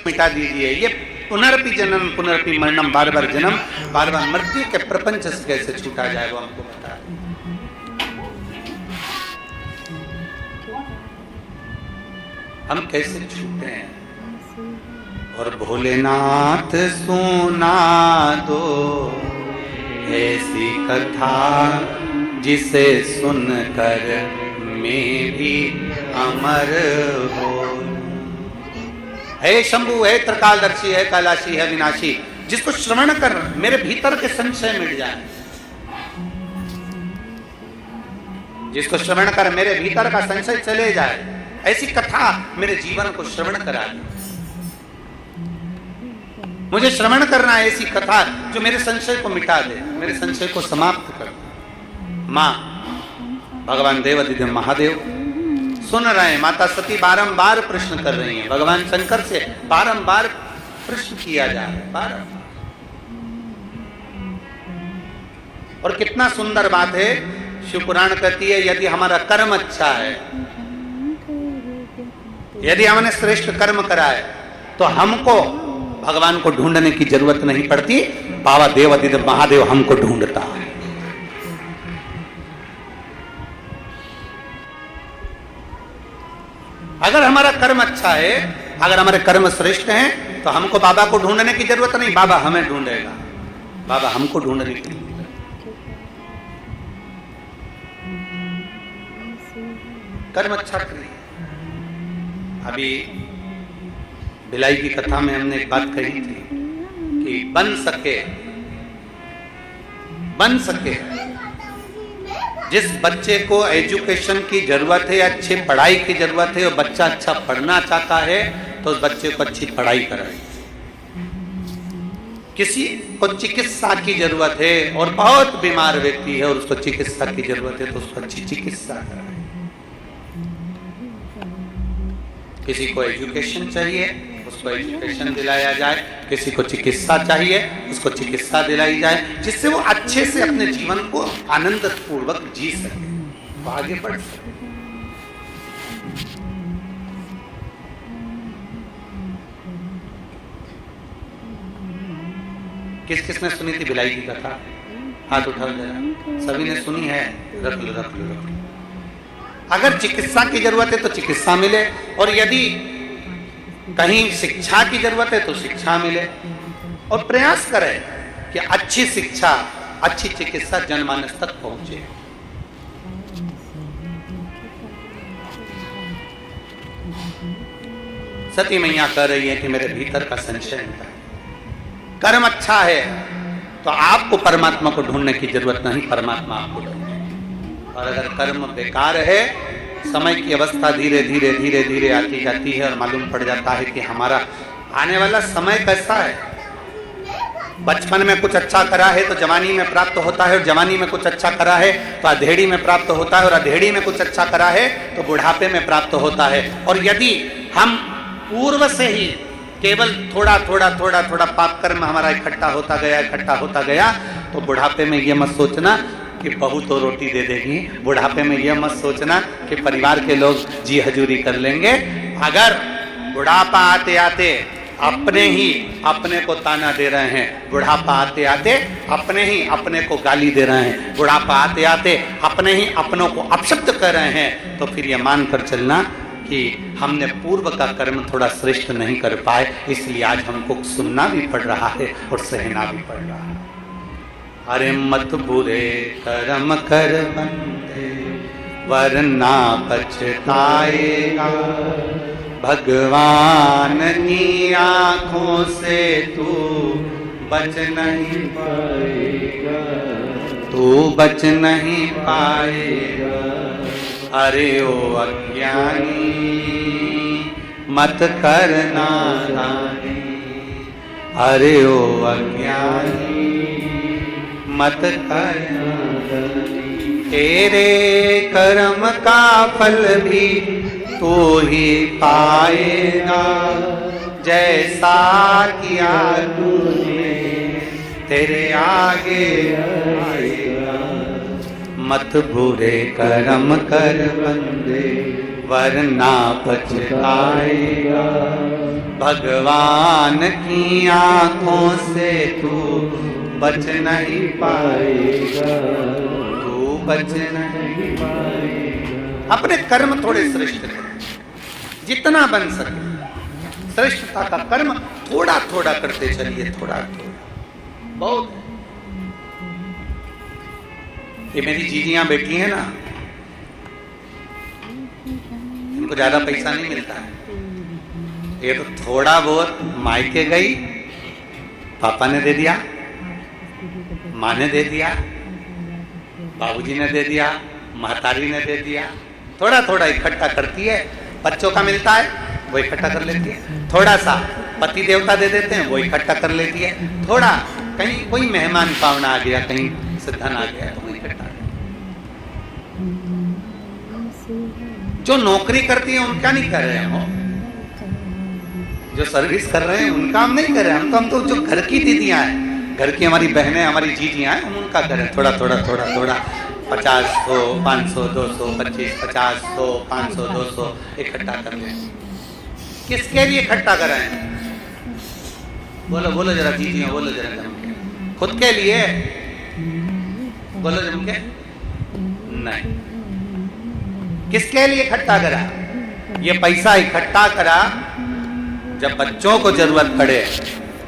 मिटा दीजिए। ये पुनरपि जन्म पुनरपि मरणम, बार बार जन्म बार बार मृत्यु के प्रपंच से कैसे छूटा जाए वो हमको बता। हम कैसे छूटे हैं। और भोलेनाथ सुना दो ऐसी कथा जिसे सुनकर मैं भी अमर हो। हे शंभु, है त्रिकालदर्शी, है कैलाशी, है विनाशी, जिसको श्रवण कर मेरे भीतर के संशय मिट जाए, जिसको श्रवण कर मेरे भीतर का संशय चले जाए, ऐसी कथा मेरे जीवन को श्रवण करा दे। मुझे श्रवण करना है ऐसी कथा जो मेरे संशय को मिटा दे, मेरे संशय को समाप्त कर दे। मां भगवान देवादिदेव महादेव सुन रहे हैं। माता सती बारंबार प्रश्न कर रही हैं। भगवान शंकर से बारंबार प्रश्न किया जा रहा है, बारंबार। और कितना सुंदर बात है, शिव पुराण कहती है यदि हमारा कर्म अच्छा है, यदि हमने श्रेष्ठ कर्म करा है, तो हमको भगवान को ढूंढने की जरूरत नहीं पड़ती, बाबा देवादिदेव महादेव हमको ढूंढता है। अगर हमारा कर्म अच्छा है, अगर हमारे कर्म श्रेष्ठ हैं, तो हमको बाबा को ढूंढने की जरूरत नहीं, बाबा हमें ढूंढेगा, बाबा हमको ढूंढने की जरूरत। कर्म अच्छा करिए। अभी भिलाई की कथा में हमने एक बात कही थी कि बन सके जिस बच्चे को एजुकेशन की जरूरत है, अच्छी पढ़ाई की जरूरत है, और बच्चा अच्छा पढ़ना चाहता है, तो उस बच्चे को अच्छी पढ़ाई कराए। किसी को चिकित्सा की जरूरत है और बहुत बीमार व्यक्ति है और उसको चिकित्सा की जरूरत है, तो उसको अच्छी चिकित्सा कराए। किसी को एजुकेशन चाहिए, उसको एजुकेशन दिलाया जाए। किसी को चिकित्सा चाहिए, उसको चिकित्सा दिलाई जाए, जिससे वो अच्छे से अपने जीवन को आनंद पूर्वक जी सके, वो आगे बढ़ सके। किस किसने सुनी थी भिलाई की कथा? हाथ उठाओ जरा। सभी ने सुनी है? रख लो रख लो रख लो। अगर चिकित्सा की जरूरत है तो चिकित्सा मिले, और यदि कहीं शिक्षा की जरूरत है तो शिक्षा मिले, और प्रयास करें कि अच्छी शिक्षा, अच्छी चिकित्सा जनमानस तक पहुंचे। सती मैया कह रही है कि मेरे भीतर का संशय मिटा। कर्म अच्छा है तो आपको परमात्मा को ढूंढने की जरूरत नहीं, परमात्मा आपको ढूंढे। और अगर कर्म बेकार है, समय की अवस्था धीरे धीरे धीरे धीरे आती जाती है और मालूम पड़ जाता है कि हमारा आने वाला समय कैसा है। बचपन में कुछ अच्छा करा है तो जवानी में प्राप्त होता है, और जवानी में कुछ अच्छा करा है तो अधेड़ी में प्राप्त होता है, और अधेड़ी में कुछ अच्छा करा है तो बुढ़ापे में प्राप्त होता है। और यदि हम पूर्व से ही केवल थोड़ा थोड़ा थोड़ा थोड़ा पाप कर्म हमारा इकट्ठा होता गया, तो बुढ़ापे में ये मत सोचना कि बहू तो रोटी दे देगी, बुढ़ापे में यह मत सोचना कि परिवार के लोग जी हजूरी कर लेंगे। अगर बुढ़ापा आते आते अपने ही अपने को ताना दे रहे हैं, बुढ़ापा आते आते अपने ही अपने को गाली दे रहे हैं, बुढ़ापा आते आते अपने ही अपनों को अपशब्द कर रहे हैं, तो फिर यह मानकर चलना कि हमने पूर्व का कर्म थोड़ा श्रेष्ठ नहीं कर पाए, इसलिए आज हमको सुनना भी पड़ रहा है और सहना भी पड़ रहा है। अरे मत बुरे कर्म कर बंदे वरना पछताएगा, भगवान की आंखों से तू बच नहीं पाएगा, तू बच नहीं पाएगा। अरे ओ अज्ञानी मत करना नादानी, अरे ओ अज्ञानी मत करना नादानी। तेरे कर्म का फल भी तू ही पाएगा, जैसा किया तूने तेरे आगे आएगा। मत बुरे कर्म कर बंदे वरना पछताएगा। भगवान की आंखों से तू बच नहीं पाएगा, तू बच नहीं पाएगा। अपने कर्म थोड़े श्रेष्ठ करो, जितना बन सके श्रेष्ठता का कर्म थोड़ा थोड़ा करते चलिए, थोड़ा थोड़ा बहुत। ये मेरी जीजियां बेटी है ना, इनको ज्यादा पैसा नहीं मिलता है, ये तो थोड़ा बहुत मायके गई, पापा ने दे दिया, माँ ने दे दिया, बाबूजी ने दे दिया, महतारी ने दे दिया, थोड़ा थोड़ा इकट्ठा करती है। बच्चों का मिलता है वो इकट्ठा कर लेती है, थोड़ा सा पति देवता दे देते हैं वो इकट्ठा कर लेती है, थोड़ा कहीं कोई मेहमान पावना आ गया, कहीं से धन आ गया तो वो इकट्ठा। जो नौकरी करती है उनका नहीं कर रहे हो, जो सर्विस कर रहे हैं उनका हम नहीं कर रहे हैं, हम तो जो घर की दीदियां हैं, घर की हमारी बहनें, हमारी जीजियां हैं, हम उनका करें थोड़ा थोड़ा थोड़ा थोड़ा, 50, 100, 500, 200, 25, 50, 100, 500, 200 इकट्ठा कर लें। किसके लिए इकट्ठा कराएं? बोलो बोलो जरा जीजियां, बोलो जरा जम के। खुद के लिए बोलो जम के, नहीं। किसके लिए इकट्ठा करा? ये पैसा इकट्ठा करा जब बच्चों को जरूरत पड़े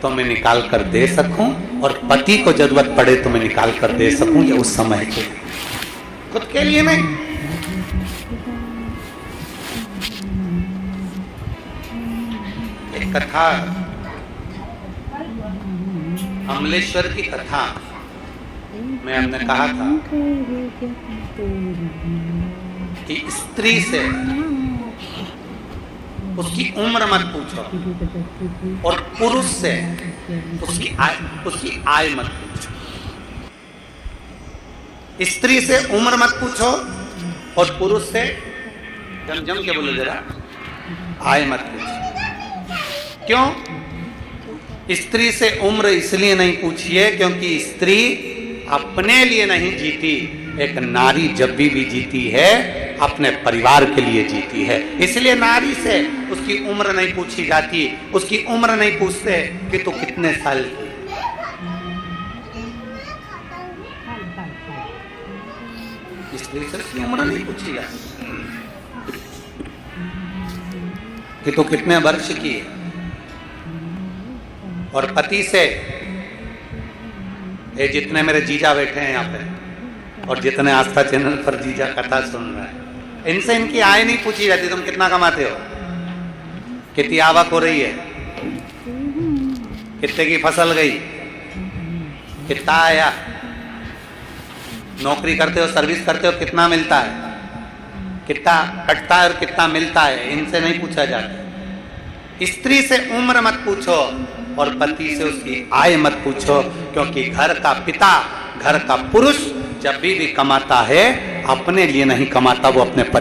तो मैं निकाल कर दे सकूं, और पति को जरूरत पड़े तो मैं निकाल कर दे सकूं, ये उस समय के, खुद के लिए नहीं। एक कथा, अमलेश्वर की कथा में हमने कहा था कि स्त्री से उसकी उम्र मत पूछो, और पुरुष से उसकी आय मत पूछो। स्त्री से उम्र मत पूछो और पुरुष से, जम के बोलो जरा, आय मत पूछो। क्यों? स्त्री से उम्र इसलिए नहीं पूछिए क्योंकि स्त्री अपने लिए नहीं जीती, एक नारी जब भी जीती है अपने परिवार के लिए जीती है, इसलिए नारी से उसकी उम्र नहीं पूछी जाती, उसकी उम्र नहीं पूछते कि तू कितने साल की। स्त्री से उसकी उम्र नहीं पूछी जाती कि तू कितने वर्ष की है। और पति से, ये जितने मेरे जीजा बैठे हैं यहाँ पे और जितने आस्था चैनल पर जीजा कथा सुन रहे हैं, इनसे इनकी आय नहीं पूछी जाती, तुम कितना कमाते हो, कितनी आवक हो रही है, कितने की फसल गई, कितना आया, नौकरी करते हो, सर्विस करते हो, कितना मिलता है, कितना कटता है और कितना मिलता है, इनसे नहीं पूछा जाता। स्त्री से उम्र मत पूछो और पति से उसकी आय मत पूछो, क्योंकि घर का पिता, घर का पुरुष जब भी कमाता है अपने लिए नहीं कमाता, वो अपने परिवार